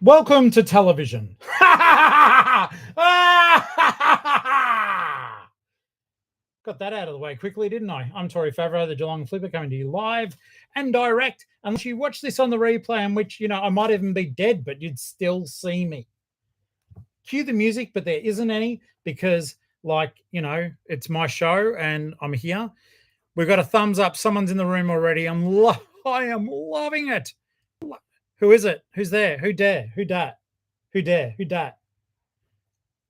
Welcome to television. Got that out of the way quickly, didn't I? I'm Tori Favreau, the Geelong-Flipper, coming to you live and direct. Unless you watch this on the replay, in which, I might even be dead, but you'd still see me. Cue the music, but there isn't any because, it's my show and I'm here. We've got a thumbs up. Someone's in the room already. I am loving it. Who is it? Who's there? Who dare? Who dat? Who dare? Who dat?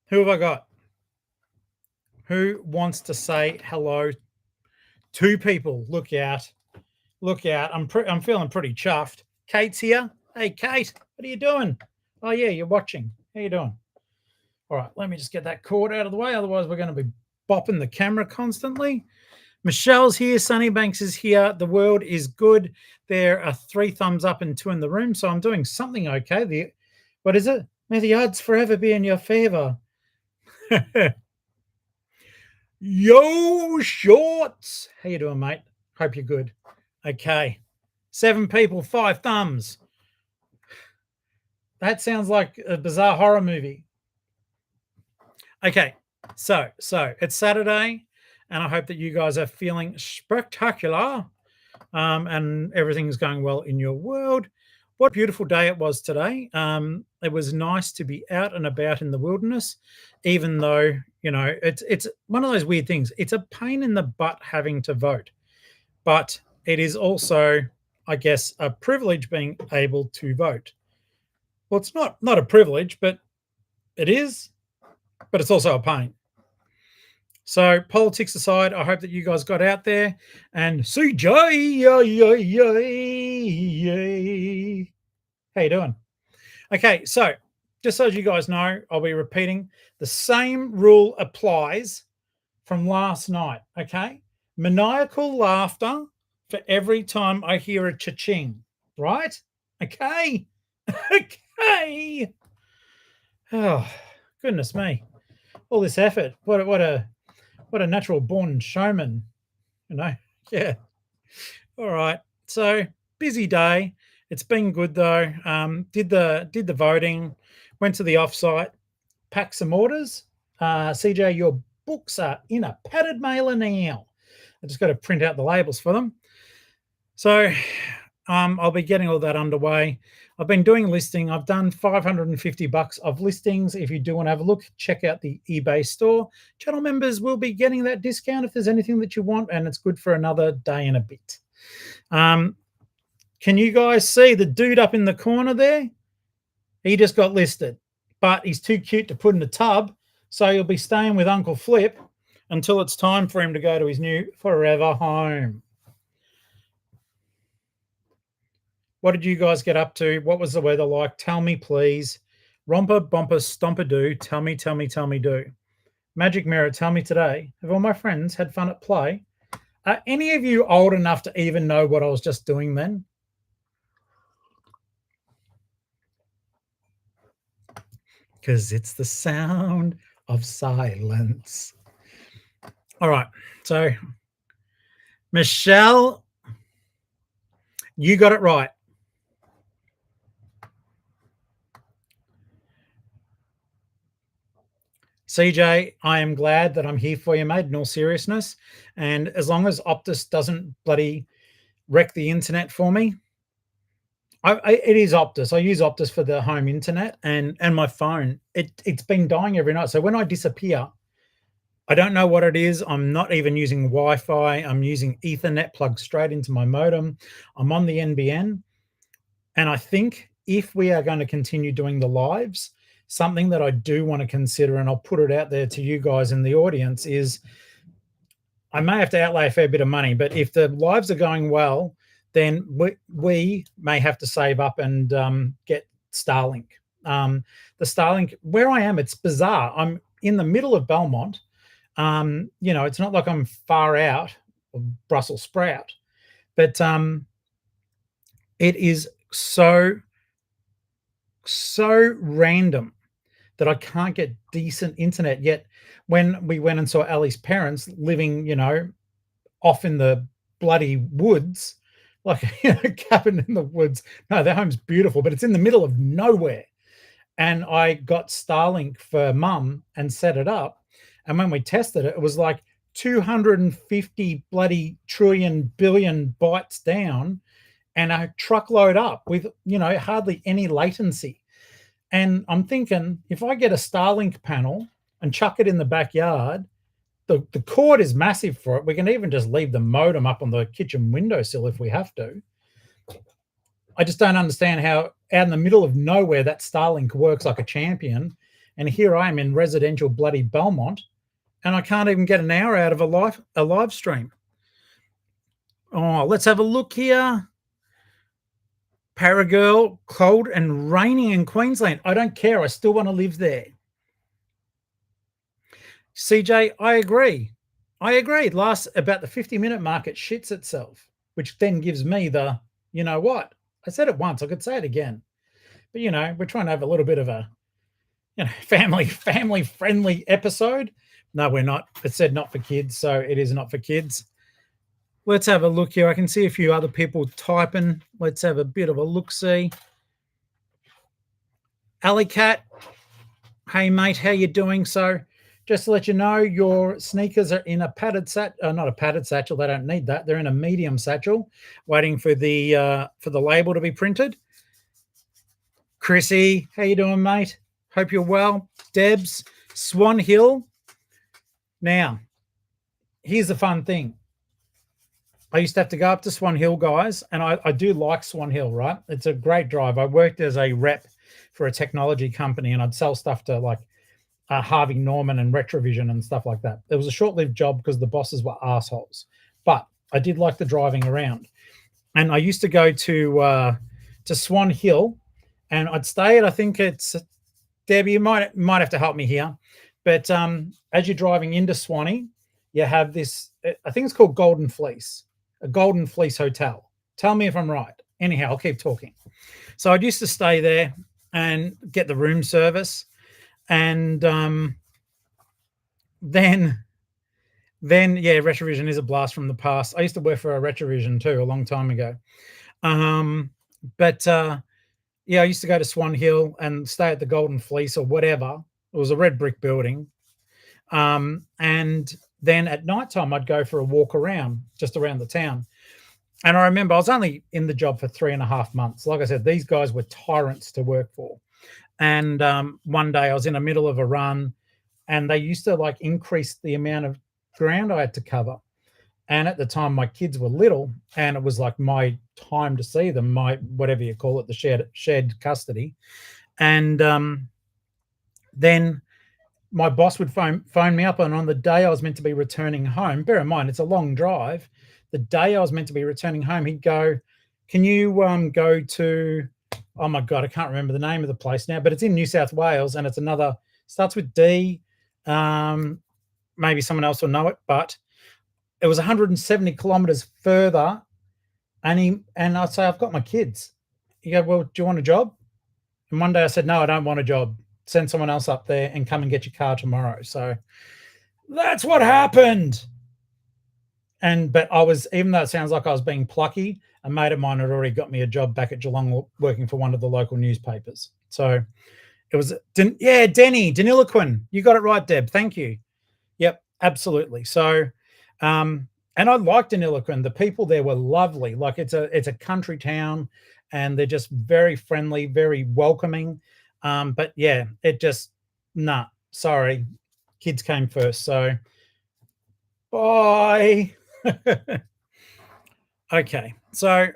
Who have I got? Who wants to say hello? Two people. Look out. Look out. I'm feeling pretty chuffed. Kate's here. Hey, Kate, what are you doing? Oh, yeah, you're watching. How you doing? All right, let me just get that cord out of the way. Otherwise, we're going to be bopping the camera constantly. Michelle's here. Sunnybanks is here. The world is good. There are 3 thumbs up and 2 in the room, so I'm doing something okay. What is it? May the odds forever be in your favor. Yo, Shorts. How you doing, mate? Hope you're good. Okay. 7 people, 5 thumbs. That sounds like a bizarre horror movie. Okay, so it's Saturday, and I hope that you guys are feeling spectacular, and everything's going well in your world. What a beautiful day it was today. It was nice to be out and about in the wilderness, even though, it's one of those weird things. It's a pain in the butt having to vote, but it is also, I guess, a privilege being able to vote. Well, it's not a privilege, but it is, but it's also a pain. So politics aside, I hope that you guys got out there and CJ. How you doing? Okay, so just so you guys know, I'll be repeating the same rule applies from last night. Okay, maniacal laughter for every time I hear a cha-ching. Right? Okay. Okay. Oh, goodness me! All this effort. What a natural born showman, Yeah. All right. So busy day. It's been good though. Did the voting, went to the offsite, packed some orders. CJ, your books are in a padded mailer now. I just got to print out the labels for them. So I'll be getting all that underway. I've been doing listing. I've done $550 of listings. If you do want to have a look, check out the eBay store. Channel members will be getting that discount if there's anything that you want, and it's good for another day and a bit. Can you guys see the dude up in the corner there? He just got listed, but he's too cute to put in a tub, so he'll be staying with Uncle Flip until it's time for him to go to his new forever home. What did you guys get up to? What was the weather like? Tell me, please. Romper, bumper, stomper, do. Tell me, do. Magic Mirror, tell me today. Have all my friends had fun at play? Are any of you old enough to even know what I was just doing then? Because it's the sound of silence. All right. So, Michelle, you got it right. CJ, I am glad that I'm here for you, mate, in all seriousness. And as long as Optus doesn't bloody wreck the internet for me, it is Optus. I use Optus for the home internet and my phone. It's been dying every night. So when I disappear, I don't know what it is. I'm not even using Wi-Fi. I'm using Ethernet plugged straight into my modem. I'm on the NBN. And I think if we are going to continue doing the lives, something that I do want to consider, and I'll put it out there to you guys in the audience, is I may have to outlay a fair bit of money, but if the lives are going well, then we may have to save up and get Starlink. The Starlink, where I am, it's bizarre. I'm in the middle of Belmont. It's not like I'm far out of Brussels sprout, but it is so random that I can't get decent internet. Yet when we went and saw Ali's parents living, off in the bloody woods, like a cabin in the woods. No, their home's beautiful, but it's in the middle of nowhere. and I got Starlink for mum and set it up. And when we tested it, it was like 250 bloody trillion billion bytes down and a truckload up with, hardly any latency. And I'm thinking, if I get a Starlink panel and chuck it in the backyard, the cord is massive for it. We can even just leave the modem up on the kitchen windowsill if we have to. I just don't understand how out in the middle of nowhere that Starlink works like a champion. And here I am in residential bloody Belmont, and I can't even get an hour out of a live stream. Oh, let's have a look here. Paragirl, cold and raining in Queensland. I don't care. I still want to live there. CJ, I agree. Last about the 50-minute mark, it shits itself, which then gives me the, you know what? I said it once. I could say it again. But, we're trying to have a little bit of a, family-friendly episode. No, we're not. It said not for kids, so it is not for kids. Let's have a look here. I can see a few other people typing. Let's have a bit of a look-see. Alicat, hey, mate, how you doing? So just to let you know, your sneakers are in a padded satchel. Not a padded satchel. They don't need that. They're in a medium satchel, waiting for the label to be printed. Chrissy, how you doing, mate? Hope you're well. Debs, Swan Hill. Now, here's the fun thing. I used to have to go up to Swan Hill, guys, and I do like Swan Hill, right? It's a great drive. I worked as a rep for a technology company, and I'd sell stuff to like Harvey Norman and Retrovision and stuff like that. It was a short-lived job because the bosses were assholes, but I did like the driving around. And I used to go to Swan Hill, and I'd stay at, I think it's, Debbie, you might have to help me here, but as you're driving into Swanee, you have this, I think it's called Golden Fleece, a Golden Fleece hotel. Tell me if I'm right. Anyhow, I'll keep talking. So I used to stay there and get the room service. And then yeah, Retrovision is a blast from the past. I used to work for a Retrovision too a long time ago. Yeah, I used to go to Swan Hill and stay at the Golden Fleece or whatever. It was a red brick building. And then at nighttime, I'd go for a walk around, just around the town. And I remember I was only in the job for 3.5 months. Like I said, these guys were tyrants to work for. And one day I was in the middle of a run, and they used to like increase the amount of ground I had to cover. And at the time, my kids were little, and it was like my time to see them, my whatever you call it, the shared custody. And then my boss would phone me up, and on the day I was meant to be returning home, bear in mind, it's a long drive. The day I was meant to be returning home, he'd go, can you go to, oh my God, I can't remember the name of the place now, but it's in New South Wales, and it's another, starts with D. Maybe someone else will know it, but it was 170 kilometers further. And I'd say, I've got my kids. He go, well, do you want a job? And one day I said, no, I don't want a job. Send someone else up there and come and get your car tomorrow. So that's what happened. But I was, even though it sounds like I was being plucky, a mate of mine had already got me a job back at Geelong working for one of the local newspapers. So it was, Denny, Deniloquin. You got it right, Deb. Thank you. Yep, absolutely. So, and I liked Deniloquin. The people there were lovely. Like it's a country town, and they're just very friendly, very welcoming. But yeah, it just, sorry. Kids came first. So bye. Okay. So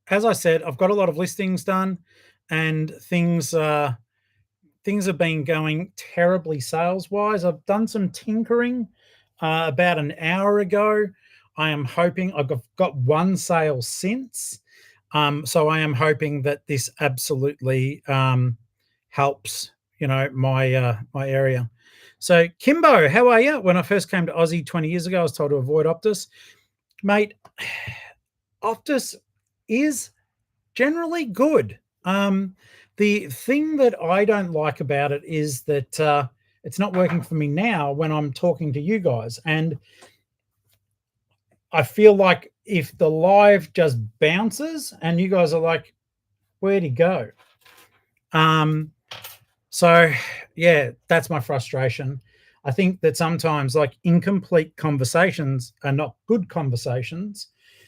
as I said, I've got a lot of listings done, and things have been going terribly sales-wise. I've done some tinkering about an hour ago. I am hoping, I've got one sale since. So I am hoping that this absolutely helps, my area. So Kimbo, how are you? When I first came to Aussie 20 years ago, I was told to avoid Optus. Mate, Optus is generally good. The thing that I don't like about it is that it's not working for me now when I'm talking to you guys. And I feel like if the live just bounces and you guys are like, where'd he go? So, yeah, that's my frustration. I think that sometimes, like, incomplete conversations are not good conversations.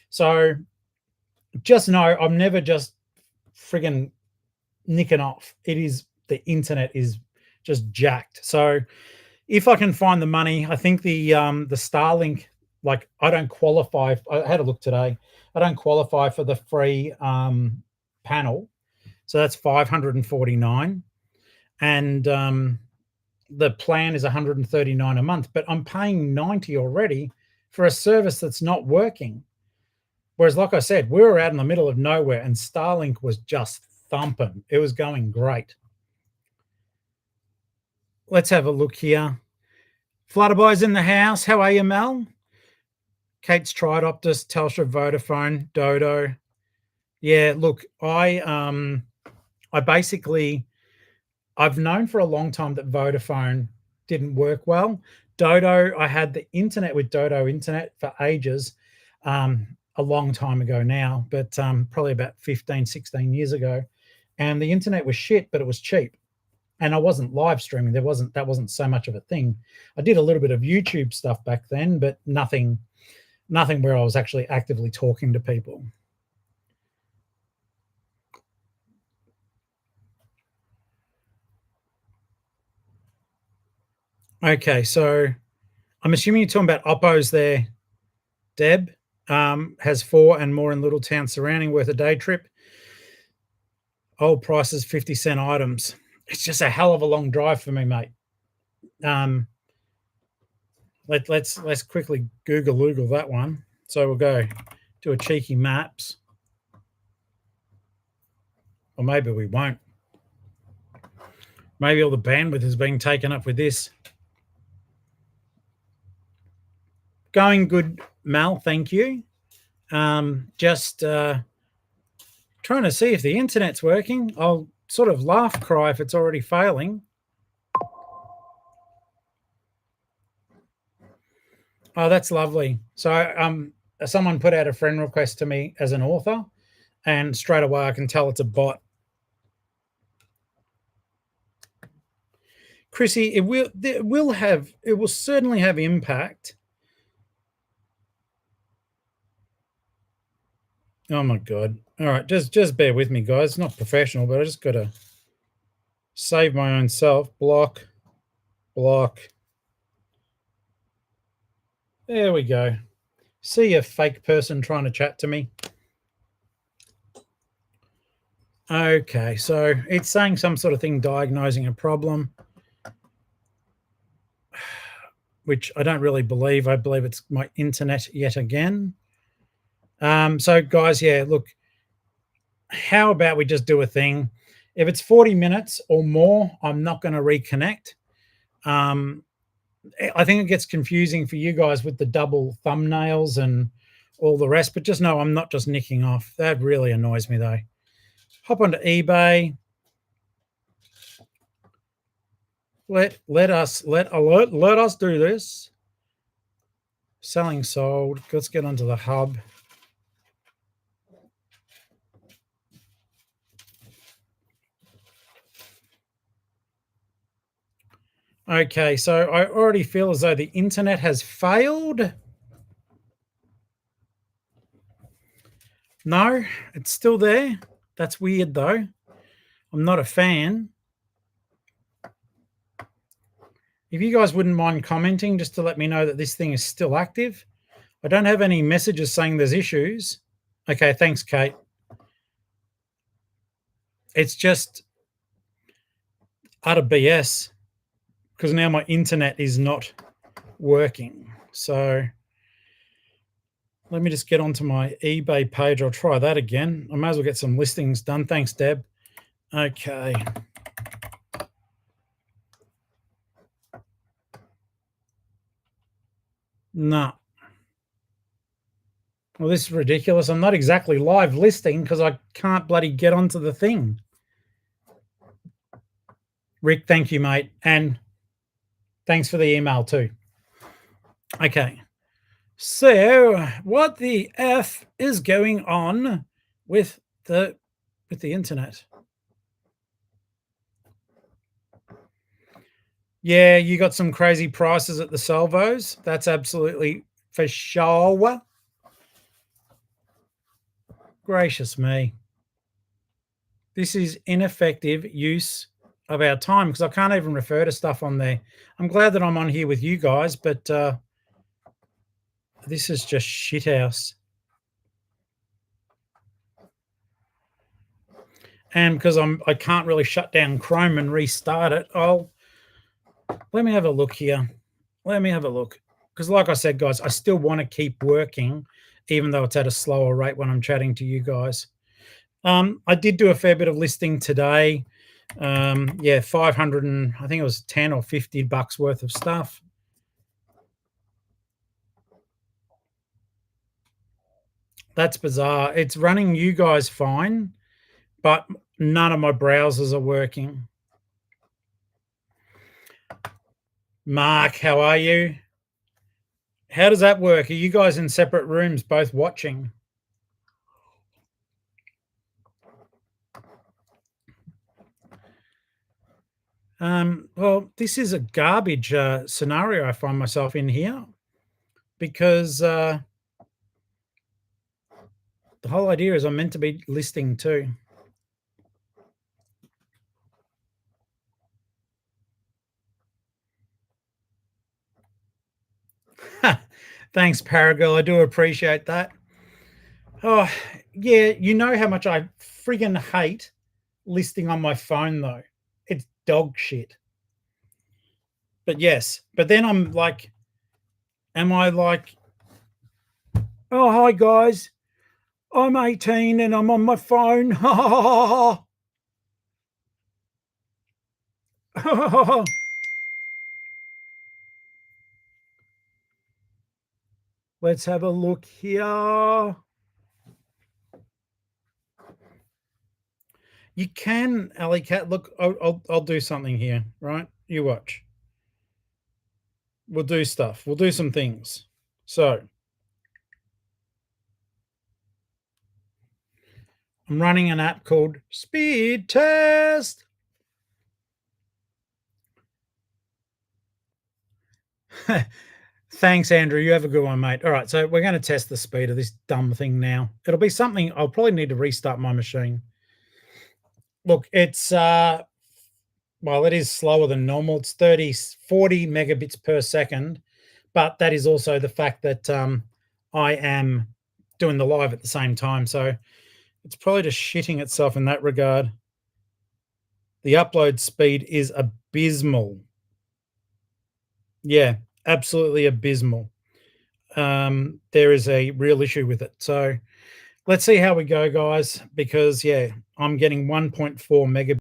So, just know I'm never just friggin' nicking off. It is the internet is just jacked. So, if I can find the money, I think the Starlink, like, I don't qualify. I had a look today. I don't qualify for the free panel, so that's 549, and the plan is 139 a month. But I'm paying 90 already for a service that's not working. Whereas, like I said, we were out in the middle of nowhere, and Starlink was just thumping. It was going great. Let's have a look here. Flutterby's in the house. How are you, Mel? Kate's tried Optus, Telstra, Vodafone, Dodo. Yeah, look, I basically I've known for a long time that Vodafone didn't work well. Dodo, I had the internet with Dodo Internet for ages, a long time ago now, but probably about 15, 16 years ago. And the internet was shit, but it was cheap. And I wasn't live streaming. That wasn't so much of a thing. I did a little bit of YouTube stuff back then, but nothing where I was actually actively talking to people. Okay, so I'm assuming you're talking about Oppos there, Deb. Has 4 and more in little town surrounding, worth a day trip. Old prices, 50-cent items. It's just a hell of a long drive for me, mate. Let's quickly Google that one. So we'll go do a cheeky maps, or maybe we won't. Maybe all the bandwidth is being taken up with this. Going good, Mal. Thank you. Just trying to see if the internet's working. I'll sort of laugh cry if it's already failing. Oh, that's lovely. So someone put out a friend request to me as an author, and straight away I can tell it's a bot. Chrissy, it will certainly have impact. Oh my God. All right, just bear with me, guys. It's not professional, but I just gotta save my own self. Block. There we go. See a fake person trying to chat to me. Okay, so it's saying some sort of thing diagnosing a problem, which I don't really believe. I believe it's my internet yet again. So guys, yeah, look, how about we just do a thing? If it's 40 minutes or more, I'm not going to reconnect. I think it gets confusing for you guys with the double thumbnails and all the rest, but just know I'm not just nicking off. That really annoys me though. Hop onto eBay. Let us do this. Selling sold. Let's get onto the hub. Okay, so I already feel as though the internet has failed. No, it's still there. That's weird though. I'm not a fan. If you guys wouldn't mind commenting just to let me know that this thing is still active. I don't have any messages saying there's issues. Okay, thanks, Kate. It's just utter BS because now my internet is not working. So let me just get onto my eBay page. I'll try that again. I may as well get some listings done. Thanks, Deb. Okay. No. Well, this is ridiculous. I'm not exactly live listing because I can't bloody get onto the thing. Rick, thank you, mate. And thanks for the email too. Okay. So what the F is going on with the internet? Yeah, you got some crazy prices at the salvos. That's absolutely for sure. Gracious me. This is ineffective use of our time because I can't even refer to stuff on there. I'm glad that I'm on here with you guys, but this is just shithouse. And because I can't really shut down Chrome and restart it, let me have a look here. Let me have a look. Because like I said, guys, I still want to keep working, even though it's at a slower rate when I'm chatting to you guys. I did do a fair bit of listing today. Yeah, 500 and I think it was 10 or 50 bucks worth of stuff. That's bizarre. It's running you guys fine, but none of my browsers are working. Mark, how are you? How does that work? Are you guys in separate rooms both watching? Well, this is a garbage scenario I find myself in here because the whole idea is I'm meant to be listing too. Thanks, Paragirl. I do appreciate that. Oh, yeah, you know how much I friggin' hate listing on my phone, though. It's dog shit. But yes, but then I'm like, am I like, oh, hi, guys. I'm 18 and I'm on my phone. Let's have a look here. You can, Alley Cat. Look, I'll do something here, right? You watch. We'll do stuff. We'll do some things. So I'm running an app called Speed Test. Thanks, Andrew. You have a good one, mate. All right, so we're going to test the speed of this dumb thing now. It'll be something I'll probably need to restart my machine. Look, it's well, it is slower than normal. It's 40 megabits per second, but that is also the fact that I am doing the live at the same time. So it's probably just shitting itself in that regard. The upload speed is abysmal. Yeah, absolutely abysmal. There is a real issue with it. So let's see how we go, guys, because, yeah, I'm getting 1.4 megabits